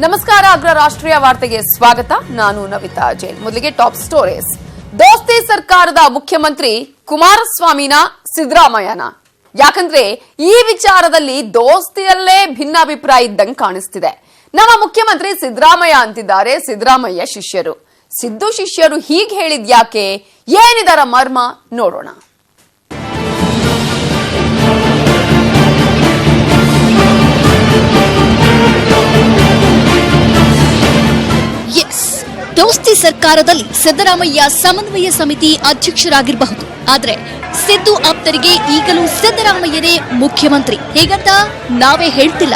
ನಮಸ್ಕಾರ. ಅಗ್ರ ರಾಷ್ಟ್ರೀಯ ವಾರ್ತೆಗೆ ಸ್ವಾಗತ. ನಾನು ನವಿತಾ ಜೈನ್. ಮೊದಲಿಗೆ ಟಾಪ್ ಸ್ಟೋರೀಸ್. ದೋಸ್ತಿ ಸರ್ಕಾರದ ಮುಖ್ಯಮಂತ್ರಿ ಕುಮಾರಸ್ವಾಮಿನ ಸಿದ್ದರಾಮಯ್ಯನ? ಯಾಕಂದ್ರೆ ಈ ವಿಚಾರದಲ್ಲಿ ದೋಸ್ತಿಯಲ್ಲೇ ಭಿನ್ನಾಭಿಪ್ರಾಯ ಇದ್ದಂಗೆ ಕಾಣಿಸ್ತಿದೆ. ನಮ್ಮ ಮುಖ್ಯಮಂತ್ರಿ ಸಿದ್ದರಾಮಯ್ಯ ಅಂತಿದ್ದಾರೆ ಸಿದ್ದರಾಮಯ್ಯ ಶಿಷ್ಯರು. ಸಿದ್ದು ಶಿಷ್ಯರು ಹೀಗೆ ಹೇಳಿದ್ಯಾಕೆ? ಏನಿದರ ಮರ್ಮ ನೋಡೋಣ. ದೋಸ್ತಿ ಸರ್ಕಾರದಲ್ಲಿ ಸಿದ್ದರಾಮಯ್ಯ ಸಮನ್ವಯ ಸಮಿತಿ ಅಧ್ಯಕ್ಷರಾಗಿರಬಹುದು. ಆದ್ರೆ ಸಿದ್ದು ಆಪ್ತರಿಗೆ ಈಗಲೂ ಸಿದ್ದರಾಮಯ್ಯನೇ ಮುಖ್ಯಮಂತ್ರಿ ಹೇಗಂತ ನಾವೇ ಹೇಳ್ತಿಲ್ಲ.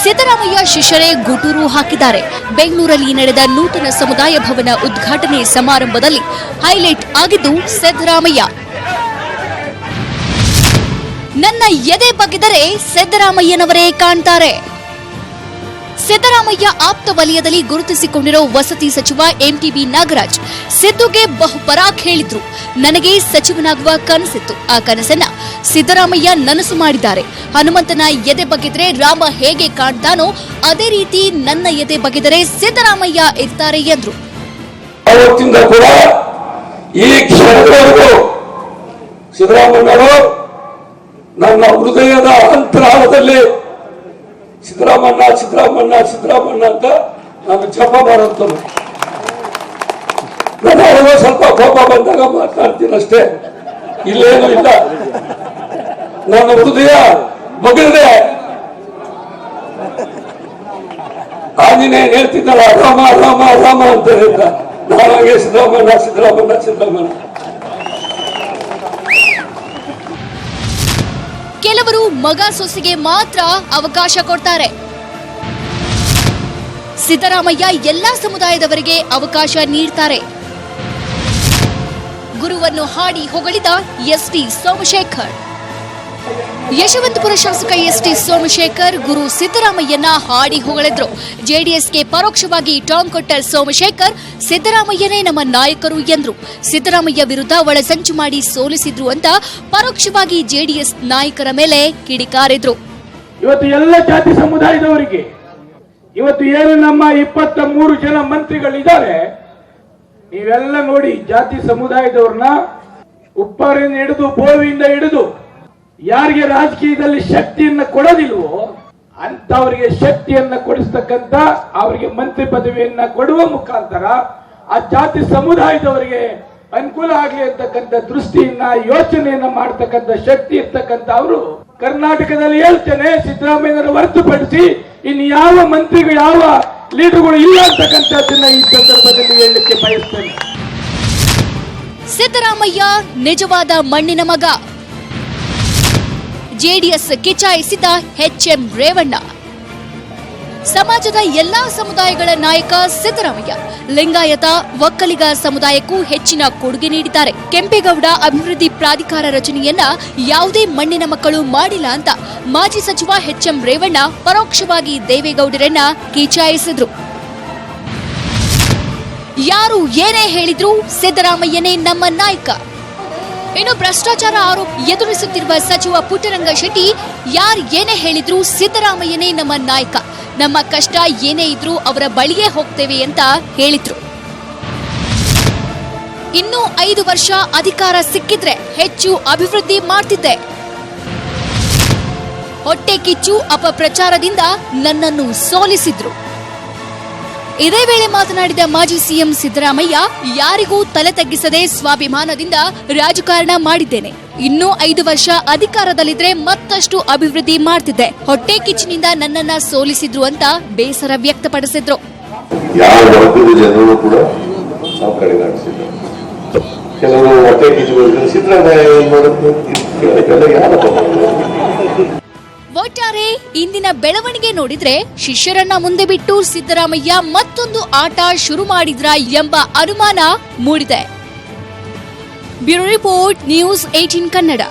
ಸಿದ್ದರಾಮಯ್ಯ ಶಿಷ್ಯರೇ ಗುಟೂರು ಹಾಕಿದ್ದಾರೆ. ಬೆಂಗಳೂರಲ್ಲಿ ನಡೆದ ನೂತನ ಸಮುದಾಯ ಭವನ ಉದ್ಘಾಟನೆ ಸಮಾರಂಭದಲ್ಲಿ ಹೈಲೈಟ್ ಆಗಿದ್ದು ಸಿದ್ದರಾಮಯ್ಯ. ನನ್ನ ಎದೆ ಬಗ್ಗಿದರೆ ಸಿದ್ದರಾಮಯ್ಯನವರೇ ಕಾಣ್ತಾರೆ. ಸಿದ್ದರಾಮಯ್ಯ ಆಪ್ತ ವಲಯದಲ್ಲಿ ಗುರುತಿಸಿಕೊಂಡಿರೋ ವಸತಿ ಸಚಿವ ಎಂಟಿಬಿ ನಾಗರಾಜ್ ಸಿದ್ದುಗೆ ಬಹುಪರಾಕ್ ಹೇಳಿದ್ರು. ನನಗೆ ಸಚಿವನಾಗುವ ಕನಸಿತ್ತು. ಆ ಕನಸನ್ನ ಸಿದ್ದರಾಮಯ್ಯ ನನಸು ಮಾಡಿದ್ದಾರೆ. ಹನುಮಂತನ ಎದೆ ಬಗೆದರೆ ರಾಮ ಹೇಗೆ ಕಾಣ್ತಾನೋ ಅದೇ ರೀತಿ ನನ್ನ ಎದೆ ಬಗೆದರೆ ಸಿದ್ದರಾಮಯ್ಯ ಇರ್ತಾರೆ ಎಂದ್ರು. ಅವತ್ತಿಂದ ಕೂಡ ಈ ಕ್ಷಣದವರೆಗೂ ಸಿದ್ದರಾಮಯ್ಯನವರು ನನ್ನ ಹೃದಯದ ಅಂತರಾಳದಲ್ಲಿ ಸಿದ್ದರಾಮಣ್ಣ ಸಿದ್ದರಾಮಣ್ಣ ಸಿದ್ದರಾಮಣ್ಣ ಅಂತ ನಾನು ಜಪ ಮಾಡುತ್ತೇನೆ. ನಾನು ಸ್ವಲ್ಪ ಕೋಪ ಬಂದಾಗ ಮಾತನಾಡ್ತೀನಿ ಅಷ್ಟೇ, ಇಲ್ಲೇನು ಇಲ್ಲ. ನನ್ನ ಹೃದಯ ಬಗೆದ್ರೆ ಆಂಜನೇಯ ಹೇಳ್ತಿದ್ದಲ್ಲ ರಾಮ ರಾಮ ರಾಮ ಅಂತ ಹೇಳ್ತಾ, ನಾವಾಗೆ ಸಿದ್ದರಾಮಣ್ಣ ಸಿದ್ದರಾಮಣ್ಣ ಸಿದ್ದರಾಮಣ್ಣ. ಕೆಲವರು ಮಗ ಸೊಸೆಗೆ ಮಾತ್ರ ಅವಕಾಶ ಕೊಡ್ತಾರೆ. ಸಿದ್ದರಾಮಯ್ಯ ಎಲ್ಲಾ ಸಮುದಾಯದವರಿಗೆ ಅವಕಾಶ ನೀಡ್ತಾರೆ. ಗುರುವನ್ನು ಹಾಡಿ ಹೊಗಳಿದ ಎಸ್ಟಿ ಸೋಮಶೇಖರ್. ಯಶವಂತಪುರ ಶಾಸಕ ಎಸ್ಟಿ ಸೋಮಶೇಖರ್ ಗುರು ಸಿದ್ದರಾಮಯ್ಯನ ಹಾಡಿ ಹೊಗಳಿದ್ರು. ಜೆಡಿಎಸ್ಗೆ ಪರೋಕ್ಷವಾಗಿ ಟಾಂಗ್ ಕೊಟ್ಟ ಸೋಮಶೇಖರ್ ಸಿದ್ದರಾಮಯ್ಯನೇ ನಮ್ಮ ನಾಯಕರು ಎಂದ್ರು. ಸಿದ್ದರಾಮಯ್ಯ ವಿರುದ್ಧ ಒಳಸಂಚು ಮಾಡಿ ಸೋಲಿಸಿದ್ರು ಅಂತ ಪರೋಕ್ಷವಾಗಿ ಜೆಡಿಎಸ್ ನಾಯಕರ ಮೇಲೆ ಕಿಡಿಕಾರಿದ್ರು. ಇವತ್ತು ಎಲ್ಲ ಜಾತಿ ಸಮುದಾಯದವರಿಗೆ ಇವತ್ತು ಏನು ನಮ್ಮ 23 ಜನ ಮಂತ್ರಿಗಳಿದ್ದಾರೆ, ನೀವೆಲ್ಲ ನೋಡಿ ಜಾತಿ ಸಮುದಾಯದವ್ರನ್ನ ಉಪ್ಪಾರಿಂದ ಹಿಡಿದು ಬೋವಿಯಿಂದ ಹಿಡಿದು ಯಾರಿಗೆ ರಾಜಕೀಯದಲ್ಲಿ ಶಕ್ತಿಯನ್ನ ಕೊಡೋದಿಲ್ವೋ ಅಂತವರಿಗೆ ಶಕ್ತಿಯನ್ನ ಕೊಡಿಸ್ತಕ್ಕಂತ ಅವರಿಗೆ ಮಂತ್ರಿ ಪದವಿಯನ್ನ ಕೊಡುವ ಮುಖಾಂತರ ಆ ಜಾತಿ ಸಮುದಾಯದವರಿಗೆ ಅನುಕೂಲ ಆಗ್ಲಿ ಅಂತಕ್ಕಂಥ ದೃಷ್ಟಿಯನ್ನ ಯೋಚನೆಯನ್ನ ಮಾಡತಕ್ಕಂಥ ಶಕ್ತಿ ಇರ್ತಕ್ಕಂಥ ಅವರು ಕರ್ನಾಟಕದಲ್ಲಿ ಹೇಳ್ತೇನೆ, ಸಿದ್ದರಾಮಯ್ಯನವರು ಹೊರತುಪಡಿಸಿ ಇನ್ನು ಯಾವ ಮಂತ್ರಿಗಳು ಯಾವ ಲೀಡರ್ಗಳು ಇಲ್ಲ ಅಂತಕ್ಕಂಥದ್ದನ್ನ ಈ ಸಂದರ್ಭದಲ್ಲಿ ಹೇಳಲಿಕ್ಕೆ ಬಯಸ್ತೇನೆ. ಸಿದ್ದರಾಮಯ್ಯ ನಿಜವಾದ ಮಣ್ಣಿನ ಮಗ. ಜೆಡಿಎಸ್ ಕಿಚಾಯಿಸಿದ ಎಚ್ಎಂ ರೇವಣ್ಣ. ಸಮಾಜದ ಎಲ್ಲಾ ಸಮುದಾಯಗಳ ನಾಯಕ ಸಿದ್ದರಾಮಯ್ಯ. ಲಿಂಗಾಯತ ಒಕ್ಕಲಿಗ ಸಮುದಾಯಕ್ಕೂ ಹೆಚ್ಚಿನ ಕೊಡುಗೆ ನೀಡಿದ್ದಾರೆ. ಕೆಂಪೇಗೌಡ ಅಭಿವೃದ್ಧಿ ಪ್ರಾಧಿಕಾರ ರಚನೆಯನ್ನ ಯಾವುದೇ ಮಣ್ಣಿನ ಮಕ್ಕಳು ಮಾಡಿಲ್ಲ ಅಂತ ಮಾಜಿ ಸಚಿವ ಎಚ್ಎಂ ರೇವಣ್ಣ ಪರೋಕ್ಷವಾಗಿ ದೇವೇಗೌಡರನ್ನ ಕಿಚಾಯಿಸಿದ್ರು. ಯಾರು ಏನೇ ಹೇಳಿದ್ರು ಸಿದ್ದರಾಮಯ್ಯನೇ ನಮ್ಮ ನಾಯಕ. ಇನ್ನು ಭ್ರಷ್ಟಾಚಾರ ಆರೋಪ ಎದುರಿಸುತ್ತಿರುವ ಸಚಿವ ಪುಟ್ಟರಂಗ ಶೆಟ್ಟಿ ಯಾರು ಏನೇ ಹೇಳಿದ್ರು ಸಿದ್ದರಾಮಯ್ಯನೇ ನಮ್ಮ ನಾಯಕ, ನಮ್ಮ ಕಷ್ಟ ಏನೇ ಇದ್ರೂ ಅವರ ಬಳಿಯೇ ಹೋಗ್ತೇವೆ ಅಂತ ಹೇಳಿದ್ರು. ಇನ್ನೂ 5 ವರ್ಷ ಅಧಿಕಾರ ಸಿಕ್ಕಿದ್ರೆ ಹೆಚ್ಚು ಅಭಿವೃದ್ಧಿ ಮಾಡ್ತಿದ್ದೆ. ಹೊಟ್ಟೆ ಕಿಚ್ಚು ಅಪಪ್ರಚಾರದಿಂದ ನನ್ನನ್ನು ಸೋಲಿಸಿದ್ರು. ಇದೇ ವೇಳೆ ಮಾತನಾಡಿದ ಮಾಜಿ ಸಿಎಂ ಸಿದ್ದರಾಮಯ್ಯ, ಯಾರಿಗೂ ತಲೆ ತಗ್ಗಿಸದೆ ಸ್ವಾಭಿಮಾನದಿಂದ ರಾಜಕಾರಣ ಮಾಡಿದ್ದೇನೆ. ಇನ್ನೂ 5 ವರ್ಷ ಅಧಿಕಾರದಲ್ಲಿದ್ರೆ ಮತ್ತಷ್ಟು ಅಭಿವೃದ್ಧಿ ಮಾಡ್ತಿದ್ದೆ. ಹೊಟ್ಟೆ ಕಿಚ್ಚಿನಿಂದ ನನ್ನನ್ನ ಸೋಲಿಸಿದ್ರು ಅಂತ ಬೇಸರ ವ್ಯಕ್ತಪಡಿಸಿದ್ರು. ಒಟ್ಟಾರೆ ಇಂದಿನ ಬೆಳವಣಿಗೆ ನೋಡಿದ್ರೆ ಶಿಷ್ಯರನ್ನ ಮುಂದೆ ಬಿಟ್ಟು ಸಿದ್ದರಾಮಯ್ಯ ಮತ್ತೊಂದು ಆಟ ಶುರು ಮಾಡಿದ್ರ ಎಂಬ ಅನುಮಾನ ಮೂಡಿದೆ. Bureau report, news 18 Kannada.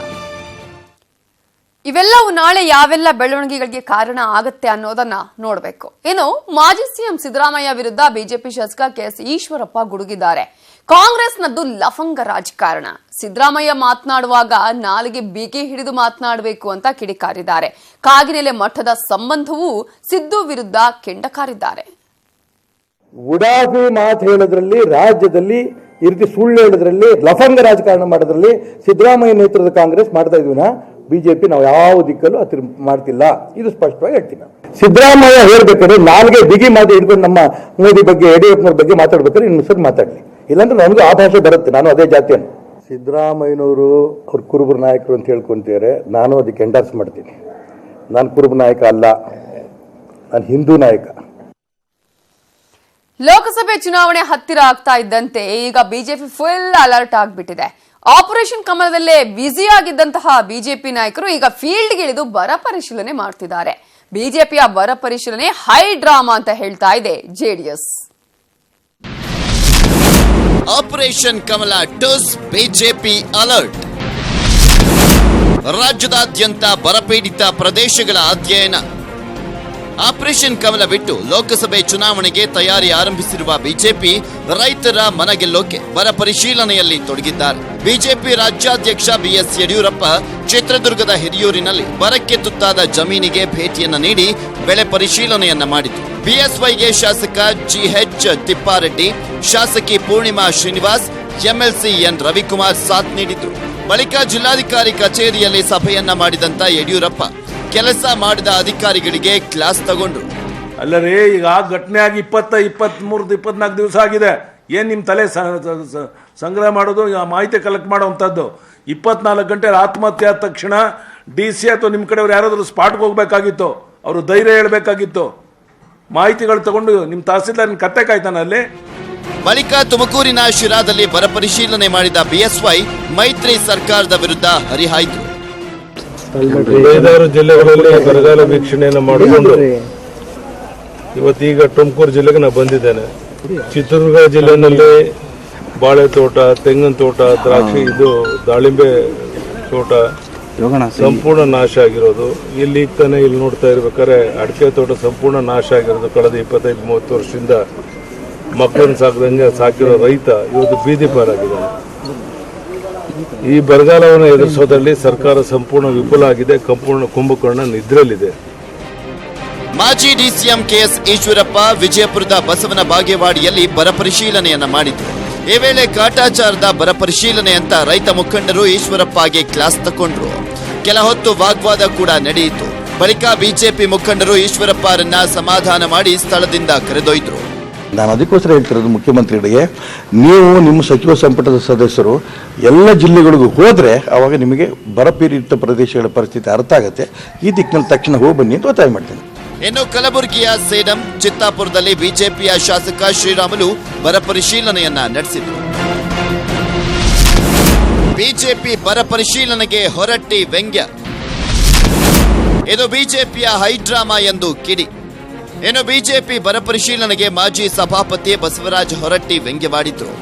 ಇವೆಲ್ಲವೂ ನಾಳೆ ಯಾವೆಲ್ಲ ಬೆಳವಣಿಗೆಗಳಿಗೆ ಕಾರಣ ಆಗತ್ತೆ ಅನ್ನೋದನ್ನ ನೋಡಬೇಕು. ಇನ್ನು ಮಾಜಿ ಸಿಎಂ ಸಿದ್ದರಾಮಯ್ಯ ವಿರುದ್ಧ ಬಿಜೆಪಿ ಶಾಸಕ ಕೆಎಸ್ ಈಶ್ವರಪ್ಪ ಗುಡುಗಿದ್ದಾರೆ. ಕಾಂಗ್ರೆಸ್ನದ್ದು ಲಫಂಗ ರಾಜಕಾರಣ. ಸಿದ್ದರಾಮಯ್ಯ ಮಾತನಾಡುವಾಗ ನಾಲಿಗೆ ಬಿಗಿ ಹಿಡಿದು ಮಾತನಾಡಬೇಕು ಅಂತ ಕಿಡಿಕಾರಿದ್ದಾರೆ. ಕಾಗಿನೆಲೆ ಮಠದ ಸಂಬಂಧವೂ ಸಿದ್ದು ವಿರುದ್ಧ ಕೆಂಡ ಕಾರಿದ್ದಾರೆ. ಉಡಾಫಿ ಮಾತು ಹೇಳೋದ್ರಲ್ಲಿ, ರಾಜ್ಯದಲ್ಲಿ ಈ ರೀತಿ ಸುಳ್ಳು ಹೇಳೋದ್ರಲ್ಲಿ, ಲಫಂಗ ರಾಜಕಾರಣ ಮಾಡೋದ್ರಲ್ಲಿ ಸಿದ್ದರಾಮಯ್ಯ ನೇತೃತ್ವದ ಕಾಂಗ್ರೆಸ್ ಮಾಡ್ತಾ ಇದೀವಿನ ಬಿಜೆಪಿ ನಾವು ಯಾವ ದಿಕ್ಕಲ್ಲೂ ಮಾಡ್ತಿಲ್ಲ. ಇದು ಸ್ಪಷ್ಟವಾಗಿ ಹೇಳ್ತೀನಿ. ಸಿದ್ದರಾಮಯ್ಯ ಹೇಳ್ಬೇಕಾದ್ರೆ ನಾಲ್ಗೆ ಬಿಗಿ ಮಾತು ಹಿಡ್ಕೊಂಡು ನಮ್ಮ ಮೋದಿ ಬಗ್ಗೆ, ಯಡಿಯೂರಪ್ಪನವ್ರ ಬಗ್ಗೆ ಮಾತಾಡ್ಬೇಕಾದ್ರೆ ಇನ್ನು ಸರ್ ಮಾತಾಡಲಿ, ಇಲ್ಲಾಂದ್ರೆ ನನಗೂ ಆ ಭಾಷೆ ಬರುತ್ತೆ. ನಾನು ಅದೇ ಜಾತಿಯನ್ನು. ಸಿದ್ದರಾಮಯ್ಯನವರು ಅವ್ರ ಕುರುಬರ ನಾಯಕರು ಅಂತ ಹೇಳ್ಕೊಂತಾರೆ, ನಾನು ಅದಕ್ಕೆ ಎಂಡರ್ಸ್ ಮಾಡ್ತೀನಿ. ನಾನು ಕುರುಬ ನಾಯಕ ಅಲ್ಲ, ನಾನು ಹಿಂದೂ ನಾಯಕ. ಲೋಕಸಭೆ ಚುನಾವಣೆ ಹತ್ತಿರ ಆಗ್ತಾ ಇದ್ದಂತೆ ಈಗ ಬಿಜೆಪಿ ಫುಲ್ ಅಲರ್ಟ್ ಆಗ್ಬಿಟ್ಟಿದೆ. ಆಪರೇಷನ್ ಕಮಲದಲ್ಲೇ ಬ್ಯುಸಿ ಆಗಿದ್ದಂತಹ ಬಿಜೆಪಿ ನಾಯಕರು ಈಗ ಫೀಲ್ಡ್ಗೆ ಇಳಿದು ಬರ ಪರಿಶೀಲನೆ ಮಾಡ್ತಿದ್ದಾರೆ. ಬಿಜೆಪಿಯ ಬರ ಪರಿಶೀಲನೆ ಹೈ ಡ್ರಾಮಾ ಅಂತ ಹೇಳ್ತಾ ಇದೆ ಜೆಡಿಎಸ್. ಆಪರೇಷನ್ ಕಮಲ ಟಸ್ ಬಿಜೆಪಿ ಅಲರ್ಟ್. ರಾಜ್ಯದಾದ್ಯಂತ ಬರಪೀಡಿತ ಪ್ರದೇಶಗಳ ಅಧ್ಯಯನ. ಆಪರೇಷನ್ ಕಮಲ ಬಿಟ್ಟು ಲೋಕಸಭೆ ಚುನಾವಣೆಗೆ ತಯಾರಿ ಆರಂಭಿಸಿರುವ ಬಿಜೆಪಿ ರೈತರ ಮನಗೆಲ್ಲೋಕೆ ಬರ ಪರಿಶೀಲನೆಯಲ್ಲಿ ತೊಡಗಿದ್ದಾರೆ. ಬಿಜೆಪಿ ರಾಜ್ಯಾಧ್ಯಕ್ಷ ಬಿಎಸ್ ಯಡಿಯೂರಪ್ಪ ಚಿತ್ರದುರ್ಗದ ಹಿರಿಯೂರಿನಲ್ಲಿ ಬರಕ್ಕೆ ತುತ್ತಾದ ಜಮೀನಿಗೆ ಭೇಟಿಯನ್ನ ನೀಡಿ ಬೆಳೆ ಪರಿಶೀಲನೆಯನ್ನ ಮಾಡಿತು. ಬಿಎಸ್ವೈಗೆ ಶಾಸಕ ಜಿಎಚ್ ತಿಪ್ಪಾರೆಡ್ಡಿ, ಶಾಸಕಿ ಪೂರ್ಣಿಮಾ ಶ್ರೀನಿವಾಸ್, ಎಂಎಲ್ಸಿ ಎನ್ ರವಿಕುಮಾರ್ ಸಾಥ್ ನೀಡಿದ್ರು. ಬಳಿಕ ಜಿಲ್ಲಾಧಿಕಾರಿ ಕಚೇರಿಯಲ್ಲಿ ಸಭೆಯನ್ನ ಮಾಡಿದಂತ ಯಡಿಯೂರಪ್ಪ ಕೆಲಸ ಮಾಡಿದ ಅಧಿಕಾರಿಗಳಿಗೆ ಕ್ಲಾಸ್ ತಗೊಂಡ್ರು. ಅಲ್ಲರೇ, ಈಗ ಘಟನೆ ಆಗಿ 23-24 ದಿವಸ ಆಗಿದೆ. ಏನ್ ನಿಮ್ ತಲೆ ಸಂಗ್ರಹ ಮಾಡೋದು, ಮಾಹಿತಿ ಕಲೆಕ್ಟ್ ಮಾಡೋವಂಥದ್ದು? 24 ಗಂಟೆ ಆತ್ಮಹತ್ಯೆ ಆದ ತಕ್ಷಣ DC ಅಥವಾ ನಿಮ್ಮ ಕಡೆಯವ್ರು ಯಾರಾದರೂ ಸ್ಪಾಟ್ಗೆ ಹೋಗ್ಬೇಕಾಗಿತ್ತು, ಅವರು ಧೈರ್ಯ ಹೇಳ್ಬೇಕಾಗಿತ್ತು. ಮಾಹಿತಿಗಳು ತಗೊಂಡು ನಿಮ್ಮ ತಹಸೀಲ್ದಾರ್ ಕತ್ತೆ ಕಾಯ್ತಾನಲ್ಲಿ. ಬಳಿಕ ತುಮಕೂರಿನ ಶಿರಾದಲ್ಲಿ ಬರ ಪರಿಶೀಲನೆ ಮಾಡಿದ ಬಿಎಸ್ವೈ ಮೈತ್ರಿ ಸರ್ಕಾರದ ವಿರುದ್ಧ ಹರಿಹಾಯ್ತು. 5 ಜಿಲ್ಲೆಗಳಲ್ಲಿ ಬರಗಾಲ ವೀಕ್ಷಣೆಯನ್ನು ಮಾಡಿಕೊಂಡು ಇವತ್ತೀಗ ತುಮಕೂರು ಜಿಲ್ಲೆಗೆ ನಾನು ಬಂದಿದ್ದೇನೆ. ಚಿತ್ರದುರ್ಗ ಜಿಲ್ಲೆಯಲ್ಲಿ ಬಾಳೆ ತೋಟ, ತೆಂಗಿನ ತೋಟ, ದ್ರಾಕ್ಷಿ, ದಾಳಿಂಬೆ ತೋಟ ಸಂಪೂರ್ಣ ನಾಶ ಆಗಿರೋದು. ಇಲ್ಲಿ ತಾನೇ ಇಲ್ಲಿ ನೋಡ್ತಾ ಇರ್ಬೇಕಾದ್ರೆ ಅಡಿಕೆ ತೋಟ ಸಂಪೂರ್ಣ ನಾಶ ಆಗಿರೋದು. ಕಳೆದ 25-30 ವರ್ಷದಿಂದ ಮಕ್ಕಳನ್ನು ಸಾಕಿರೋ ರೈತ ಇವತ್ತು ಬೀದಿ ಪಾಲಾಗಿದ್ದಾನೆ. ಈ ಬರಗಾಲವನ್ನು ಎದುರಿಸೋದ್ರಲ್ಲಿ ಸರ್ಕಾರ ಸಂಪೂರ್ಣ ವಿಫಲ ಆಗಿದೆ. ಸಂಪೂರ್ಣ ಕುಂಭಕರ್ಣ ನಿದ್ರೆಯಲ್ಲಿದೆ. ಮಾಜಿ ಡಿಸಿಎಂ ಕೆಎಸ್ ಈಶ್ವರಪ್ಪ ವಿಜಯಪುರದ ಬಸವನ ಬಾಗೇವಾಡಿಯಲ್ಲಿ ಬರ ಪರಿಶೀಲನೆಯನ್ನ ಮಾಡಿದ್ರು. ಈ ವೇಳೆ ಕಾಟಾಚಾರದ ಬರ ಪರಿಶೀಲನೆ ಅಂತ ರೈತ ಮುಖಂಡರು ಈಶ್ವರಪ್ಪಗೆ ಕ್ಲಾಸ್ ತಕೊಂಡ್ರು. ಕೆಲ ಹೊತ್ತು ವಾಗ್ವಾದ ಕೂಡ ನಡೆಯಿತು. ಬಳಿಕ ಬಿಜೆಪಿ ಮುಖಂಡರು ಈಶ್ವರಪ್ಪರನ್ನ ಸಮಾಧಾನ ಮಾಡಿ ಸ್ಥಳದಿಂದ ಕರೆದೊಯ್ದರು. ನಾನು ಅದಕ್ಕೋಸ್ಕರ ಹೇಳ್ತಿರೋದು ಮುಖ್ಯಮಂತ್ರಿಗಳಿಗೆ, ನೀವು ನಿಮ್ಮ ಸಚಿವ ಸಂಪುಟದ ಸದಸ್ಯರು ಎಲ್ಲ ಜಿಲ್ಲೆಗಳಿಗೂ ಹೋದರೆ ಆವಾಗ ನಿಮಗೆ ಬರಪೀಡಿತ ಪ್ರದೇಶಗಳ ಪರಿಸ್ಥಿತಿ ಅರ್ಥ ಆಗುತ್ತೆ. ಈ ದಿಕ್ಕಿನಲ್ಲಿ ತಕ್ಷಣ ಹೋಗಿ ಬನ್ನಿ ಅಂತ ಒತ್ತಾಯ ಮಾಡ್ತೇನೆ. ಇನ್ನು ಕಲಬುರಗಿಯ ಸೇಡಂ, ಚಿತ್ತಾಪುರದಲ್ಲಿ ಬಿಜೆಪಿಯ ಶಾಸಕ ಶ್ರೀರಾಮುಲು ಬರ ಪರಿಶೀಲನೆಯನ್ನ ನಡೆಸಿದರು. ಬಿಜೆಪಿ ಬರ ಪರಿಶೀಲನೆಗೆ ಹೊರಟ್ಟಿ ವ್ಯಂಗ್ಯ. ಇದು ಬಿಜೆಪಿಯ ಹೈಡ್ರಾಮಾ ಎಂದು ಕಿಡಿ. ಇನ್ನು ಬಿಜೆಪಿ ಬರ ಪರಿಶೀಲನೆಗೆ ಮಾಜಿ ಸಭಾಪತಿ ಬಸವರಾಜ ಹೊರಟ್ಟಿ ವ್ಯಂಗ್ಯವಾಡಿದ್ರು.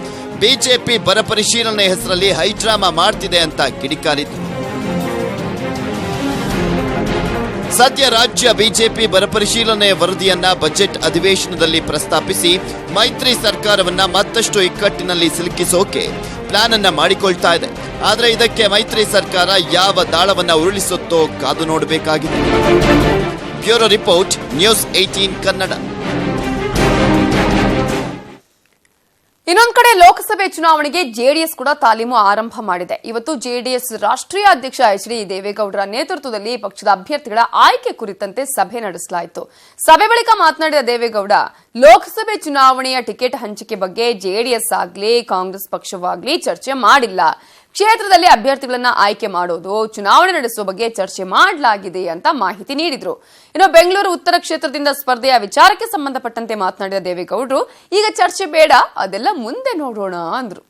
ಬಿಜೆಪಿ ಬರ ಪರಿಶೀಲನೆ ಹೆಸರಲ್ಲಿ ಹೈಡ್ರಾಮಾ ಮಾಡ್ತಿದೆ ಅಂತ ಕಿಡಿಕಾರಿದ್ರು. ಸದ್ಯ ರಾಜ್ಯ ಬಿಜೆಪಿ ಬರ ಪರಿಶೀಲನೆ ವರದಿಯನ್ನ ಬಜೆಟ್ ಅಧಿವೇಶನದಲ್ಲಿ ಪ್ರಸ್ತಾಪಿಸಿ ಮೈತ್ರಿ ಸರ್ಕಾರವನ್ನ ಮತ್ತಷ್ಟು ಇಕ್ಕಟ್ಟಿನಲ್ಲಿ ಸಿಲುಕಿಸೋಕೆ ಪ್ಲಾನ್ ಅನ್ನ ಮಾಡಿಕೊಳ್ತಾ ಇದೆ. ಆದರೆ ಇದಕ್ಕೆ ಮೈತ್ರಿ ಸರ್ಕಾರ ಯಾವ ದಾಳವನ್ನ ಉರುಳಿಸುತ್ತೋ ಕಾದು ನೋಡಬೇಕಾಗಿದೆ. Bureau report, news 18 Kannada. ಇನ್ನೊಂದು ಕಡೆ ಲೋಕಸಭೆ ಚುನಾವಣೆಗೆ ಜೆಡಿಎಸ್ ಕೂಡ ತಾಲೀಮು ಆರಂಭ ಮಾಡಿದೆ. ಇವತ್ತು ಜೆಡಿಎಸ್ ರಾಷ್ಟ್ರೀಯ ಅಧ್ಯಕ್ಷ ಎಚ್.ಡಿ. ದೇವೇಗೌಡರ ನೇತೃತ್ವದಲ್ಲಿ ಪಕ್ಷದ ಅಭ್ಯರ್ಥಿಗಳ ಆಯ್ಕೆ ಕುರಿತಂತೆ ಸಭೆ ನಡೆಸಲಾಯಿತು. ಸಭೆ ಬಳಿಕ ಮಾತನಾಡಿದ ದೇವೇಗೌಡ, ಲೋಕಸಭೆ ಚುನಾವಣೆಯ ಟಿಕೆಟ್ ಹಂಚಿಕೆ ಬಗ್ಗೆ ಜೆಡಿಎಸ್ ಆಗಲಿ ಕಾಂಗ್ರೆಸ್ ಪಕ್ಷವಾಗಲಿ ಚರ್ಚೆ ಮಾಡಿಲ್ಲ. ಕ್ಷೇತ್ರದಲ್ಲಿ ಅಭ್ಯರ್ಥಿಗಳನ್ನ ಆಯ್ಕೆ ಮಾಡೋದು, ಚುನಾವಣೆ ನಡೆಸುವ ಬಗ್ಗೆ ಚರ್ಚೆ ಮಾಡಲಾಗಿದೆ ಅಂತ ಮಾಹಿತಿ ನೀಡಿದ್ರು. ಇನ್ನು ಬೆಂಗಳೂರು ಉತ್ತರ ಕ್ಷೇತ್ರದಿಂದ ಸ್ಪರ್ಧೆಯ ವಿಚಾರಕ್ಕೆ ಸಂಬಂಧಪಟ್ಟಂತೆ ಮಾತನಾಡಿದ ದೇವೇಗೌಡರು, ಈಗ ಚರ್ಚೆ ಬೇಡ, ಅದೆಲ್ಲ ಮುಂದೆ ನೋಡೋಣ ಅಂದ್ರು.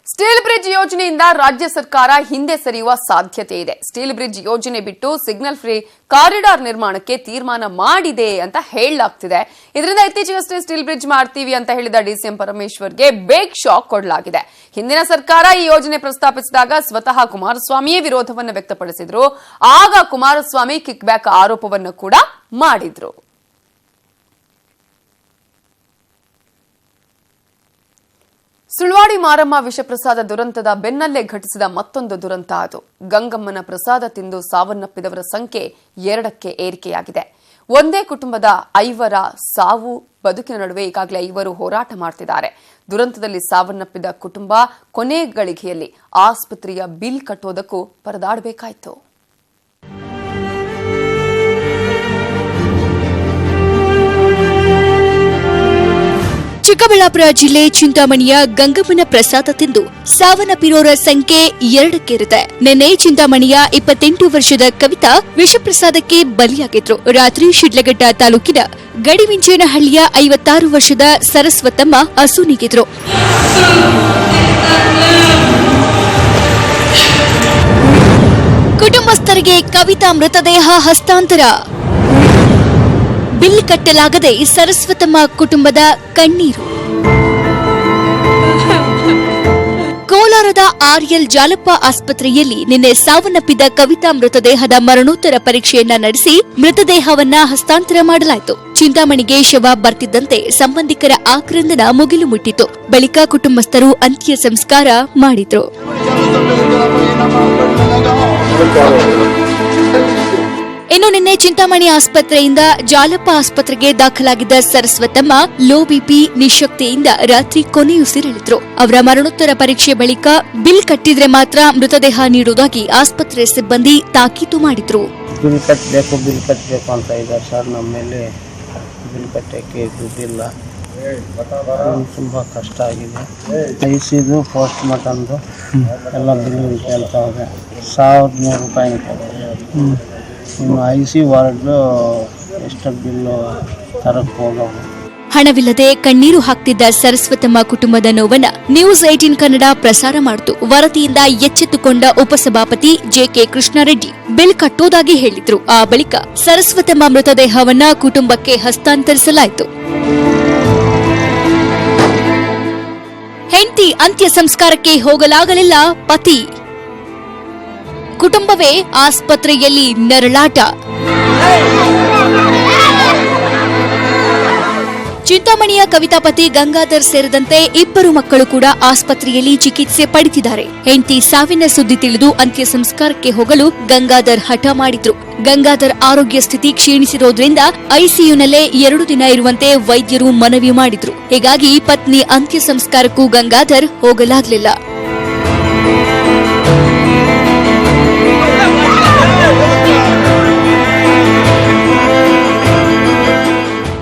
ಸ್ಟೀಲ್ ಬ್ರಿಡ್ಜ್ ಯೋಜನೆಯಿಂದ ರಾಜ್ಯ ಸರ್ಕಾರ ಹಿಂದೆ ಸರಿಯುವ ಸಾಧ್ಯತೆ ಇದೆ. ಸ್ಟೀಲ್ ಬ್ರಿಡ್ಜ್ ಯೋಜನೆ ಬಿಟ್ಟು ಸಿಗ್ನಲ್ ಫ್ರೀ ಕಾರಿಡಾರ್ ನಿರ್ಮಾಣಕ್ಕೆ ತೀರ್ಮಾನ ಮಾಡಿದೆ ಅಂತ ಹೇಳಲಾಗ್ತಿದೆ. ಇದರಿಂದ ಇತ್ತೀಚೆಗಷ್ಟೇ ಸ್ಟೀಲ್ ಬ್ರಿಡ್ಜ್ ಮಾಡ್ತೀವಿ ಅಂತ ಹೇಳಿದ ಡಿಸಿಎಂ ಪರಮೇಶ್ವರ್ಗೆ ಬೇಗ್ ಶಾಕ್ ಕೊಡಲಾಗಿದೆ. ಹಿಂದಿನ ಸರ್ಕಾರ ಈ ಯೋಜನೆ ಪ್ರಸ್ತಾಪಿಸಿದಾಗ ಸ್ವತಃ ಕುಮಾರಸ್ವಾಮಿಯೇ ವಿರೋಧವನ್ನು ವ್ಯಕ್ತಪಡಿಸಿದ್ರು. ಆಗ ಕುಮಾರಸ್ವಾಮಿ ಕಿಕ್ ಬ್ಯಾಕ್ ಆರೋಪವನ್ನು ಕೂಡ ಮಾಡಿದ್ರು. ಸುಳ್ವಾಡಿ ಮಾರಮ್ಮ ವಿಷಪ್ರಸಾದ ದುರಂತದ ಬೆನ್ನಲ್ಲೇ ಘಟಿಸಿದ ಮತ್ತೊಂದು ದುರಂತ ಅದು. ಗಂಗಮ್ಮನ ಪ್ರಸಾದ ತಿಂದು ಸಾವನ್ನಪ್ಪಿದವರ ಸಂಖ್ಯೆ 2ಕ್ಕೆ ಏರಿಕೆಯಾಗಿದೆ. ಒಂದೇ ಕುಟುಂಬದ 5 ಸಾವು ಬದುಕಿನ ನಡುವೆ ಈಗಾಗಲೇ 5 ಹೋರಾಟ ಮಾಡ್ತಿದ್ದಾರೆ. ದುರಂತದಲ್ಲಿ ಸಾವನ್ನಪ್ಪಿದ ಕುಟುಂಬ ಕೊನೆ ಗಳಿಗೆಯಲ್ಲಿ ಆಸ್ಪತ್ರೆಯ ಬಿಲ್ ಕಟ್ಟೋದಕ್ಕೂ ಪರದಾಡಬೇಕಾಯಿತು. ಚಿಕ್ಕಬಳ್ಳಾಪುರ ಜಿಲ್ಲೆ ಚಿಂತಾಮಣಿಯ ಗಂಗಮ್ಮನ ಪ್ರಸಾದ ತಿಂದು ಸಾವನ್ನಪ್ಪಿರೋರ ಸಂಖ್ಯೆ 2ಕ್ಕೇರಿದೆ. ನಿನ್ನೆ ಚಿಂತಾಮಣಿಯ 28 ವರ್ಷದ ಕವಿತಾ ವಿಷಪ್ರಸಾದಕ್ಕೆ ಬಲಿಯಾಗಿದ್ರು. ರಾತ್ರಿ ಶಿಡ್ಲಘಟ್ಟ ತಾಲೂಕಿನ ಗಡಿವಿಂಚೇನಹಳ್ಳಿಯ 56 ವರ್ಷದ ಸರಸ್ವತಮ್ಮ ಅಸೂನಿಗಿದ್ರು. ಕುಟುಂಬಸ್ಥರಿಗೆ ಕವಿತಾ ಮೃತದೇಹ ಹಸ್ತಾಂತರ. ಬಿಲ್ ಕಟ್ಟಲಾಗದೆ ಸರಸ್ವತಮ್ಮ ಕುಟುಂಬದ ಕಣ್ಣೀರು. ಕೋಲಾರದ ಆರ್ಎಲ್ ಜಾಲಪ್ಪ ಆಸ್ಪತ್ರೆಯಲ್ಲಿ ನಿನ್ನೆ ಸಾವನ್ನಪ್ಪಿದ ಕವಿತಾ ಮೃತದೇಹದ ಮರಣೋತ್ತರ ಪರೀಕ್ಷೆಯನ್ನ ನಡೆಸಿ ಮೃತದೇಹವನ್ನ ಹಸ್ತಾಂತರ ಮಾಡಲಾಯಿತು. ಚಿಂತಾಮಣಿಗೆ ಶವ ಬರ್ತಿದ್ದಂತೆ ಸಂಬಂಧಿಕರ ಆಕ್ರಂದನ ಮುಗಿಲು ಮುಟ್ಟಿತು. ಬಳಿಕ ಕುಟುಂಬಸ್ಥರು ಅಂತ್ಯ ಸಂಸ್ಕಾರ ಮಾಡಿದ್ರು. ಇನ್ನು ನಿನ್ನೆ ಚಿಂತಾಮಣಿ ಆಸ್ಪತ್ರೆಯಿಂದ ಜಾಲಪ್ಪ ಆಸ್ಪತ್ರೆಗೆ ದಾಖಲಾಗಿದ್ದ ಸರಸ್ವತಮ್ಮ ಲೋ ಬಿಪಿ ನಿಶಕ್ತಿಯಿಂದ ರಾತ್ರಿ ಕೊನೆಯುಸಿರೆಳೆದ್ರು. ಅವರ ಮರಣೋತ್ತರ ಪರೀಕ್ಷೆ ಬಳಿಕ ಬಿಲ್ ಕಟ್ಟಿದ್ರೆ ಮಾತ್ರ ಮೃತದೇಹ ನೀಡುವುದಾಗಿ ಆಸ್ಪತ್ರೆ ಸಿಬ್ಬಂದಿ ತಾಕೀತು ಮಾಡಿದ್ರು. ಬಿಲ್ ಕಟ್ಟಬೇಕು ಅಂತ ಇದ್ದಾರೆ ಸರ್. ನಮ್ಮ ಮೇಲೆ ಬಿಲ್ ಕಟ್ಟಕ್ಕೆ ದುಡ್ಡಿಲ್ಲ, ತುಂಬಾ ಕಷ್ಟ ಆಗಿದೆ. ಐಸಿದು ಪೋಸ್ಟ್ ಮಾರ್ಟಮ್ದು ಎಲ್ಲ ಬಿಲ್ ಕೇಳ್ತಾ ಇದೆ. 1,100 ರೂಪಾಯಿ ಇನ್ನು ಐಸಿ ವಾರ್ಡ್ದು ಎಷ್ಟು ಬಿಲ್ಲು ತರಕ್ಕೆ ಹೋಗವು. ಹಣವಿಲ್ಲದೆ ಕಣ್ಣೀರು ಹಾಕ್ತಿದ್ದ ಸರಸ್ವತಮ್ಮ ಕುಟುಂಬದ ನೋವನ್ನ ನ್ಯೂಸ್ 18 ಕನ್ನಡ ಪ್ರಸಾರ ಮಾಡಿತು. ವರದಿಯಿಂದ ಎಚ್ಚೆತ್ತುಕೊಂಡ ಉಪಸಭಾಪತಿ ಜೆಕೆ ಕೃಷ್ಣಾರೆಡ್ಡಿ ಬಿಲ್ ಕಟ್ಟೋದಾಗಿ ಹೇಳಿದ್ರು. ಆ ಬಳಿಕ ಸರಸ್ವತಮ್ಮ ಮೃತದೇಹವನ್ನ ಕುಟುಂಬಕ್ಕೆ ಹಸ್ತಾಂತರಿಸಲಾಯಿತು. ಹೆಂಡತಿ ಅಂತ್ಯ ಸಂಸ್ಕಾರಕ್ಕೆ ಹೋಗಲಾಗಲಿಲ್ಲ ಪತಿ. ಕುಟುಂಬವೇ ಆಸ್ಪತ್ರೆಯಲ್ಲಿ ನರಳಾಟ. ಚಿಂತಾಮಣಿಯ ಕವಿತಾ ಪತಿ ಗಂಗಾಧರ್ ಸೇರಿದಂತೆ 2 ಮಕ್ಕಳು ಕೂಡ ಆಸ್ಪತ್ರೆಯಲ್ಲಿ ಚಿಕಿತ್ಸೆ ಪಡೆದಿದ್ದಾರೆ. ಹೆಂಡತಿ ಸಾವಿನ ಸುದ್ದಿ ತಿಳಿದು ಅಂತ್ಯ ಸಂಸ್ಕಾರಕ್ಕೆ ಹೋಗಲು ಗಂಗಾಧರ್ ಹಠ ಮಾಡಿದ್ರು. ಗಂಗಾಧರ್ ಆರೋಗ್ಯ ಸ್ಥಿತಿ ಕ್ಷೀಣಿಸಿರೋದ್ರಿಂದ ಐಸಿಯುನಲ್ಲೇ 2 ದಿನ ಇರುವಂತೆ ವೈದ್ಯರು ಮನವಿ ಮಾಡಿದ್ರು. ಹೀಗಾಗಿ ಪತ್ನಿ ಅಂತ್ಯ ಸಂಸ್ಕಾರಕ್ಕೂ ಗಂಗಾಧರ್ ಹೋಗಲಾಗಲಿಲ್ಲ.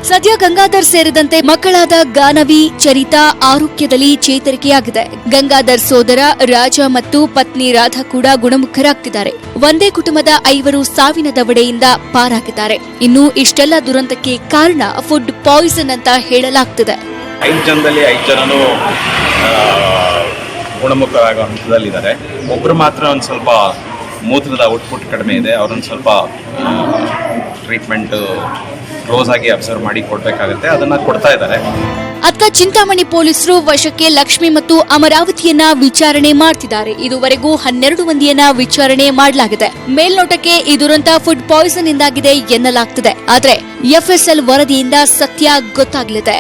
ಸದ್ಯ ಗಂಗಾಧರ್ ಸೇರಿದಂತೆ ಮಕ್ಕಳಾದ ಗಾನವಿ, ಚರಿತಾ ಆರೋಗ್ಯದಲ್ಲಿ ಚೇತರಿಕೆಯಾಗಿದೆ. ಗಂಗಾಧರ್ ಸೋದರ ರಾಜ ಮತ್ತು ಪತ್ನಿ ರಾಧಾ ಕೂಡ ಗುಣಮುಖರಾಗ್ತಿದ್ದಾರೆ. ಒಂದೇ ಕುಟುಂಬದ 5 ಸಾವಿನ ದವಡೆಯಿಂದ ಪಾರಾಗಿದ್ದಾರೆ. ಇನ್ನು ಇಷ್ಟೆಲ್ಲ ದುರಂತಕ್ಕೆ ಕಾರಣ ಫುಡ್ ಪಾಯ್ಸನ್ ಅಂತ ಹೇಳಲಾಗ್ತಿದೆ. 5 ಜನದಲ್ಲಿ 5 ಜನನು ಗುಣಮುಖರಾಗೋ ಹಂತದಲ್ಲಿದ್ದಾರೆ. ಒಬ್ಬರು ಮಾತ್ರ ಒಂದು ಸ್ವಲ್ಪ ಮೂತ್ರದ ಔಟ್ಪುಟ್ ಕಡಿಮೆ ಇದೆ. ಅವ್ರೊಂದು ಸ್ವಲ್ಪ ಟ್ರೀಟ್ಮೆಂಟ್ ಕ್ಲೋಸ್ ಆಗಿ ಅಬ್ಸರ್ವ್ ಮಾಡಿ ಕೊಡಬೇಕಾಗುತ್ತೆ. ಅದನ್ನ ಕೊಡ್ತಾ ಇದ್ದಾರೆ. ಅತ್ತ ಚಿಂತಾಮಣಿ ಪೊಲೀಸರು ವಶಕ್ಕೆ ಲಕ್ಷ್ಮಿ ಮತ್ತು ಅಮರಾವತಿಯನ್ನ ವಿಚಾರಣೆ ಮಾಡ್ತಿದ್ದಾರೆ. ಇದುವರೆಗೂ 12 ಮಂದಿಯನ್ನ ವಿಚಾರಣೆ ಮಾಡಲಾಗಿದೆ. ಮೇಲ್ನೋಟಕ್ಕೆ ಈ ದುರಂತ ಫುಡ್ ಪಾಯ್ಸನ್ ಇಂದಾಗಿದೆ ಎನ್ನಲಾಗ್ತಿದೆ. ಆದ್ರೆ ಎಫ್ಎಸ್ಎಲ್ ವರದಿಯಿಂದ ಸತ್ಯ ಗೊತ್ತಾಗಲಿದೆ.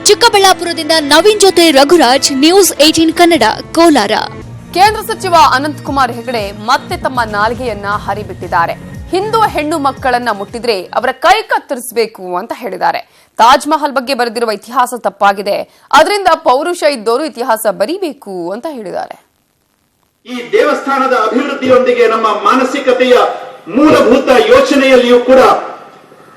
ಚಿಕ್ಕಬಳ್ಳಾಪುರದಿಂದ ನವೀನ್ ಜೊತೆ ರಘುರಾಜ್, ನ್ಯೂಸ್ 18 ಕನ್ನಡ, ಕೋಲಾರ. ಕೇಂದ್ರ ಸಚಿವ ಅನಂತಕುಮಾರ್ ಹೆಗಡೆ ಮತ್ತೆ ತಮ್ಮ ನಾಲಿಗೆಯನ್ನ ಹರಿಬಿಟ್ಟಿದ್ದಾರೆ. ಹಿಂದೂ ಹೆಣ್ಣು ಮಕ್ಕಳನ್ನ ಮುಟ್ಟಿದ್ರೆ ಅವರ ಕೈ ಕತ್ತರಿಸಬೇಕು ಅಂತ ಹೇಳಿದ್ದಾರೆ. ತಾಜ್ ಮಹಲ್ ಬಗ್ಗೆ ಬರೆದಿರುವ ಇತಿಹಾಸ ತಪ್ಪಾಗಿದೆ, ಅದರಿಂದ ಪೌರುಷ ಇದ್ದವರು ಇತಿಹಾಸ ಬರೀಬೇಕು ಅಂತ ಹೇಳಿದ್ದಾರೆ. ಈ ದೇವಸ್ಥಾನದ ಅಭಿವೃದ್ಧಿಯೊಂದಿಗೆ ನಮ್ಮ ಮಾನಸಿಕತೆಯ ಮೂಲಭೂತ ಯೋಚನೆಯಲ್ಲಿಯೂ ಕೂಡ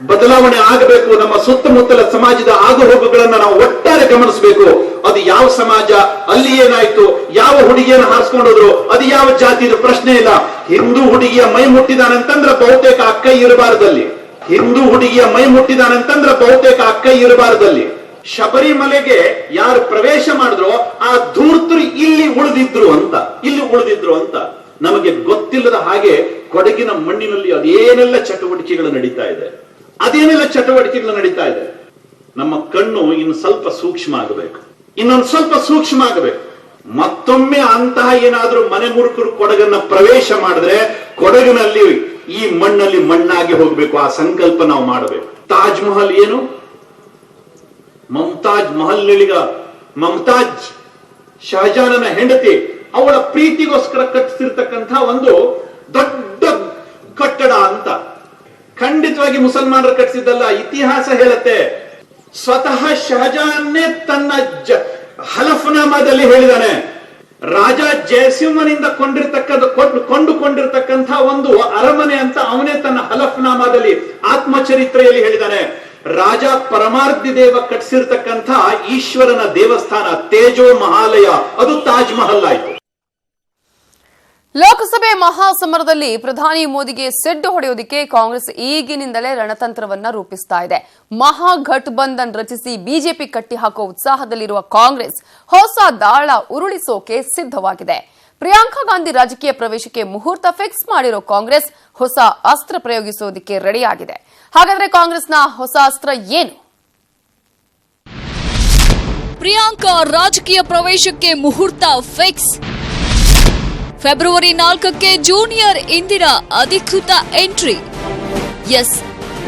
ಬದಲಾವಣೆ ಆಗಬೇಕು. ನಮ್ಮ ಸುತ್ತಮುತ್ತಲ ಸಮಾಜದ ಆಗುಹೋಗುಗಳನ್ನ ನಾವು ಒಟ್ಟಾರೆ ಗಮನಿಸಬೇಕು. ಅದು ಯಾವ ಸಮಾಜ, ಅಲ್ಲಿ ಏನಾಯ್ತು, ಯಾವ ಹುಡುಗಿಯನ್ನು ಹಾರಿಸ್ಕೊಂಡೋದ್ರು, ಅದು ಯಾವ ಜಾತಿಯ ಪ್ರಶ್ನೆ ಇಲ್ಲ. ಹಿಂದೂ ಹುಡುಗಿಯ ಮೈ ಮುಟ್ಟಿದಾನಂತಂದ್ರೆ ಬಹುತೇಕ ಅಕ್ಕೈ ಇರಬಾರದಲ್ಲಿ. ಹಿಂದೂ ಹುಡುಗಿಯ ಮೈ ಮುಟ್ಟಿದಾನಂತಂದ್ರೆ ಬಹುತೇಕ ಅಕ್ಕೈ ಇರಬಾರದಲ್ಲಿ. ಶಬರಿಮಲೆಗೆ ಯಾರು ಪ್ರವೇಶ ಮಾಡಿದ್ರು ಆ ಧೂರ್ತರು ಇಲ್ಲಿ ಉಳಿದಿದ್ರು ಅಂತ ನಮಗೆ ಗೊತ್ತಿಲ್ಲದ ಹಾಗೆ ಕೊಡಗಿನ ಮಣ್ಣಿನಲ್ಲಿ ಅದೇನೆಲ್ಲ ಚಟುವಟಿಕೆಗಳು ನಡೀತಾ ಇದೆ. ನಮ್ಮ ಕಣ್ಣು ಇನ್ನು ಸ್ವಲ್ಪ ಸೂಕ್ಷ್ಮ ಆಗಬೇಕು, ಮತ್ತೊಮ್ಮೆ ಅಂತಹ ಏನಾದ್ರೂ ಮನೆ ಮುರುಕರು ಕೊಡಗನ್ನ ಪ್ರವೇಶ ಮಾಡಿದ್ರೆ ಕೊಡಗಿನಲ್ಲಿ ಈ ಮಣ್ಣಲ್ಲಿ ಮಣ್ಣಾಗಿ ಹೋಗ್ಬೇಕು. ಆ ಸಂಕಲ್ಪ ನಾವು ಮಾಡಬೇಕು. ತಾಜ್ ಮಹಲ್ ಏನು? ಮಮತಾಜ್ ಮಹಲ್ನಳಿಗ ಮಮತಾಜ್ ಶಹಜಾನನ ಹೆಂಡತಿ, ಅವಳ ಪ್ರೀತಿಗೋಸ್ಕರ ಕಟ್ಟಿಸಿರ್ತಕ್ಕಂಥ ಒಂದು ದೊಡ್ಡ ಕಟ್ಟಡ ಅಂತ. ಖಂಡಿತವಾಗಿ ಮುಸಲ್ಮಾನರು ಕಟ್ಟಿಸಿದ್ದಲ್ಲ, ಇತಿಹಾಸ ಹೇಳುತ್ತೆ. ಸ್ವತಃ ಶಹಜಾನ್ನೇ ತನ್ನ ಹಲಫ್ನಾಮಾದಲ್ಲಿ ಹೇಳಿದಾನೆ, ರಾಜ ಜಯಸಿಂಹನಿಂದ ಕೊಂಡುಕೊಂಡಿರ್ತಕ್ಕಂಥ ಒಂದು ಅರಮನೆ ಅಂತ ಅವನೇ ತನ್ನ ಹಲಫ್ನಾಮಾದಲ್ಲಿ ಆತ್ಮಚರಿತ್ರೆಯಲ್ಲಿ ಹೇಳಿದಾನೆ. ರಾಜ ಪರಮಾರ್ಧಿ ದೇವ ಕಟ್ಟಿಸಿರ್ತಕ್ಕಂಥ ಈಶ್ವರನ ದೇವಸ್ಥಾನ ತೇಜೋ ಮಹಾಲಯ, ಅದು ತಾಜ್ ಮಹಲ್ ಆಯ್ತು. ಲೋಕಸಭೆ ಮಹಾಸಮರದಲ್ಲಿ ಪ್ರಧಾನಿ ಮೋದಿಗೆ ಸೆಡ್ಡು ಹೊಡೆಯೋದಕ್ಕೆ ಕಾಂಗ್ರೆಸ್ ಈಗಿನಿಂದಲೇ ರಣತಂತ್ರವನ್ನ ರೂಪಿಸ್ತಾ ಇದೆ. ಮಹಾಘಟಬಂಧನ್ ರಚಿಸಿ ಬಿಜೆಪಿ ಕಟ್ಟಿಹಾಕುವ ಉತ್ಸಾಹದಲ್ಲಿರುವ ಕಾಂಗ್ರೆಸ್ ಹೊಸ ದಾಳ ಉರುಳಿಸೋಕೆ ಸಿದ್ಧವಾಗಿದೆ. ಪ್ರಿಯಾಂಕಾ ಗಾಂಧಿ ರಾಜಕೀಯ ಪ್ರವೇಶಕ್ಕೆ ಮುಹೂರ್ತ ಫಿಕ್ಸ್ ಮಾಡಿರೋ ಕಾಂಗ್ರೆಸ್ ಹೊಸ ಅಸ್ತ್ರ ಪ್ರಯೋಗಿಸೋದಕ್ಕೆ ರೆಡಿಯಾಗಿದೆ. ಹಾಗಾದ್ರೆ ಕಾಂಗ್ರೆಸ್ನ ಹೊಸ ಅಸ್ತ್ರ ಏನು? ಪ್ರಿಯಾಂಕಾ ರಾಜಕೀಯ ಪ್ರವೇಶಕ್ಕೆ ಮುಹೂರ್ತ ಫಿಕ್ಸ್. ಫೆಬ್ರವರಿ 4ಕ್ಕೆ ಜೂನಿಯರ್ ಇಂದಿರಾ ಅಧಿಕೃತ ಎಂಟ್ರಿ. ಎಸ್,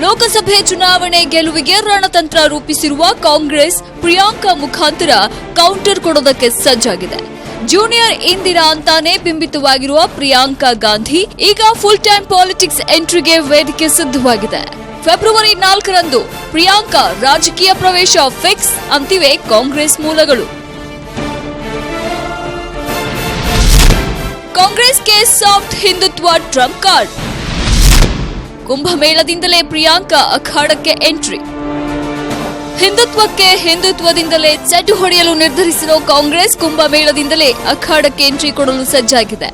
ಲೋಕಸಭೆ ಚುನಾವಣೆ ಗೆಲುವಿಗೆ ರಣತಂತ್ರ ರೂಪಿಸಿರುವ ಕಾಂಗ್ರೆಸ್ ಪ್ರಿಯಾಂಕಾ ಮುಖಾಂತರ ಕೌಂಟರ್ ಕೊಡೋದಕ್ಕೆ ಸಜ್ಜಾಗಿದೆ. ಜೂನಿಯರ್ ಇಂದಿರಾ ಅಂತಾನೆ ಬಿಂಬಿತವಾಗಿರುವ ಪ್ರಿಯಾಂಕಾ ಗಾಂಧಿ ಈಗ ಫುಲ್ ಟೈಮ್ ಪಾಲಿಟಿಕ್ಸ್ ಎಂಟ್ರಿಗೆ ವೇದಿಕೆ ಸಿದ್ಧವಾಗಿದೆ. ಫೆಬ್ರವರಿ 4ರಂದು ಪ್ರಿಯಾಂಕಾ ರಾಜಕೀಯ ಪ್ರವೇಶ ಫಿಕ್ಸ್ ಅಂತಿವೆ ಕಾಂಗ್ರೆಸ್ ಮೂಲಗಳು. ಕಾಂಗ್ರೆಸ್ಗೆ ಸಾಫ್ಟ್ ಹಿಂದುತ್ವ ಟ್ರಂಪ್ ಕಾರ್ಡ್. ಕುಂಭಮೇಳದಿಂದಲೇ ಪ್ರಿಯಾಂಕಾ ಅಖಾಡಕ್ಕೆ ಎಂಟ್ರಿ. ಹಿಂದುತ್ವಕ್ಕೆ ಹಿಂದುತ್ವದಿಂದಲೇ ಸೆಡ್ಡು ಹೊಡೆಯಲು ನಿರ್ಧರಿಸಿರೋ ಕಾಂಗ್ರೆಸ್ ಕುಂಭಮೇಳದಿಂದಲೇ ಅಖಾಡಕ್ಕೆ ಎಂಟ್ರಿ ಕೊಡಲು ಸಜ್ಜಾಗಿದೆ.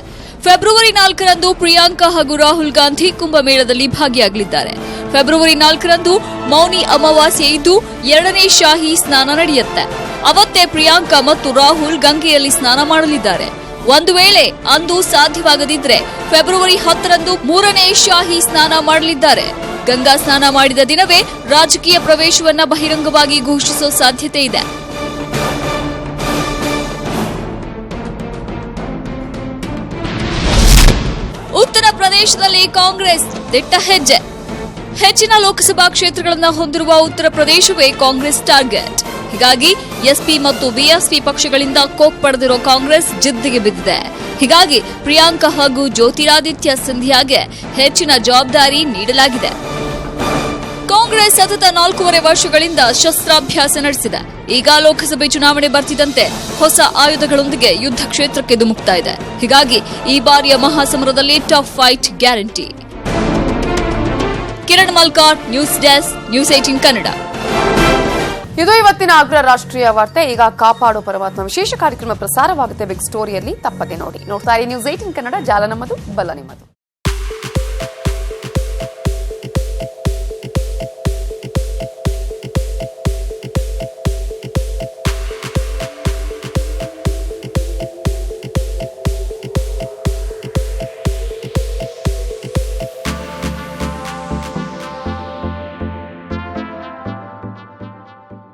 ಫೆಬ್ರವರಿ 4ರಂದು ಪ್ರಿಯಾಂಕಾ ಹಾಗೂ ರಾಹುಲ್ ಗಾಂಧಿ ಕುಂಭಮೇಳದಲ್ಲಿ ಭಾಗಿಯಾಗಲಿದ್ದಾರೆ. ಫೆಬ್ರವರಿ 4ರಂದು ಮೌನಿ ಅಮಾವಾಸ್ಯೆ ಇದ್ದು 2ನೇ ಶಾಹಿ ಸ್ನಾನ ನಡೆಯುತ್ತೆ. ಅವತ್ತೇ ಪ್ರಿಯಾಂಕಾ ಮತ್ತು ರಾಹುಲ್ ಗಂಗೆಯಲ್ಲಿ ಸ್ನಾನ ಮಾಡಲಿದ್ದಾರೆ. ಒಂದು ವೇಳೆ ಅಂದು ಸಾಧ್ಯವಾಗದಿದ್ರೆ ಫೆಬ್ರವರಿ 10ರಂದು 3ನೇ ಶಾಹಿ ಸ್ನಾನ ಮಾಡಲಿದ್ದಾರೆ. ಗಂಗಾ ಸ್ನಾನ ಮಾಡಿದ ದಿನವೇ ರಾಜಕೀಯ ಪ್ರವೇಶವನ್ನ ಬಹಿರಂಗವಾಗಿ ಘೋಷಿಸೋ ಸಾಧ್ಯತೆ ಇದೆ. ಉತ್ತರ ಪ್ರದೇಶದಲ್ಲಿ ಕಾಂಗ್ರೆಸ್ ದಿಟ್ಟ ಹೆಜ್ಜೆ. ಹೆಚ್ಚಿನ ಲೋಕಸಭಾ ಕ್ಷೇತ್ರಗಳನ್ನು ಹೊಂದಿರುವ ಉತ್ತರ ಪ್ರದೇಶವೇ ಕಾಂಗ್ರೆಸ್ ಟಾರ್ಗೆಟ್. ಹೀಗಾಗಿ ಎಸ್ಪಿ ಮತ್ತು ಬಿಎಸ್ಪಿ ಪಕ್ಷಗಳಿಂದ ಕೋಕ್ ಪಡೆದಿರೋ ಕಾಂಗ್ರೆಸ್ ಜಿದ್ದಿಗೆ ಬಿದ್ದಿದೆ. ಹೀಗಾಗಿ ಪ್ರಿಯಾಂಕಾ ಹಾಗೂ ಜ್ಯೋತಿರಾದಿತ್ಯ ಸಿಂಧಿಯಾಗೆ ಹೆಚ್ಚಿನ ಜವಾಬ್ದಾರಿ ನೀಡಲಾಗಿದೆ. ಕಾಂಗ್ರೆಸ್ ಸತತ 4.5 ವರ್ಷಗಳಿಂದ ಶಸ್ತ್ರಾಭ್ಯಾಸ ನಡೆಸಿದೆ. ಈಗ ಲೋಕಸಭೆ ಚುನಾವಣೆ ಬರ್ತಿದ್ದಂತೆ ಹೊಸ ಆಯುಧಗಳೊಂದಿಗೆ ಯುದ್ಧ ಕ್ಷೇತ್ರಕ್ಕೆ ಧುಮುಕ್ತಾ ಇದೆ. ಹೀಗಾಗಿ ಈ ಬಾರಿಯ ಮಹಾಸಮರದಲ್ಲಿ tough fight guarantee. Kiran Malkar, news desk, news 18 Kannada. ಇದು ಇವತ್ತಿನ ಅಗ್ರ ರಾಷ್ಟ್ರೀಯ ವಾರ್ತೆ. ಈಗ ಕಾಪಾಡೋ ಪರಮಾತ್ಮ ವಿಶೇಷ ಕಾರ್ಯಕ್ರಮ ಪ್ರಸಾರವಾಗುತ್ತೆ ಬಿಗ್ ಸ್ಟೋರಿಯಲ್ಲಿ, ತಪ್ಪದೆ ನೋಡಿ. ನೋಡ್ತಾ ಇರಿ ನ್ಯೂಸ್ 18 ಕನ್ನಡ, ಜಾಲ ನಮ್ಮದು, ಬಲ ನಿಮ್ಮದು.